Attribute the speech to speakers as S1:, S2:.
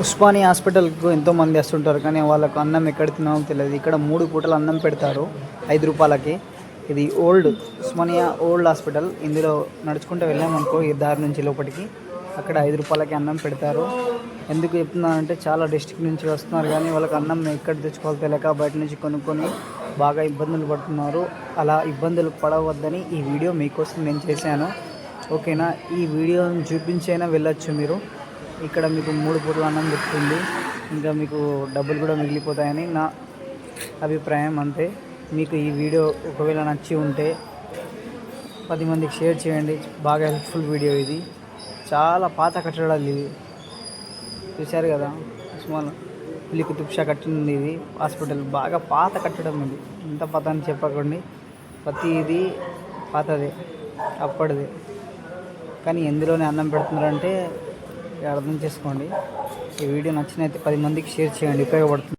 S1: ఉస్మానియా హాస్పిటల్కు ఎంతోమంది వస్తుంటారు, కానీ వాళ్ళకు అన్నం ఎక్కడ తిన్నామో తెలియదు. ఇక్కడ 3 పూటలు అన్నం పెడతారు 5 రూపాయలకి. ఇది ఉస్మానియా ఓల్డ్ హాస్పిటల్. ఇందులో నడుచుకుంటూ వెళ్ళామనుకో ఈ దారి నుంచి లోపలికి, అక్కడ 5 రూపాయలకి అన్నం పెడతారు. ఎందుకు చెప్తున్నానంటే చాలా డిస్ట్రిక్ట్ నుంచి వస్తున్నారు, కానీ వాళ్ళకి అన్నం ఎక్కడ తెచ్చుకోవాలో తెలియక బయట నుంచి కొనుక్కొని బాగా ఇబ్బందులు పడుతున్నారు. అలా ఇబ్బందులు పడవద్దని ఈ వీడియో మీకోసం నేను చేశాను. ఓకేనా? ఈ వీడియోని చూపించైనా వెళ్ళొచ్చు మీరు. ఇక్కడ మీకు 3 పూటల అన్నం దొరుకుతుంది. ఇంకా మీకు డబ్బులు కూడా మిగిలిపోతాయని నా అభిప్రాయం. అంతే. మీకు ఈ వీడియో ఒకవేళ నచ్చి ఉంటే 10 మందికి షేర్ చేయండి. బాగా హెల్ప్ఫుల్ వీడియో ఇది. చాలా పాత కట్టడాలు ఇవి, చూశారు కదా. ఉస్మాన్ కులీ కుతుబ్ షా కట్టింది ఇది హాస్పిటల్. బాగా పాత కట్టడం ఇది. ఇంత పాత అని చెప్పకండి, ప్రతి ఇది పాతదే, అప్పటిదే. కానీ ఎందులోనే అన్నం పెడుతున్నారంటే అర్థం చేసుకోండి. ఈ వీడియో నచ్చినైతే 10 మందికి షేర్ చేయండి, ఉపయోగపడుతుంది.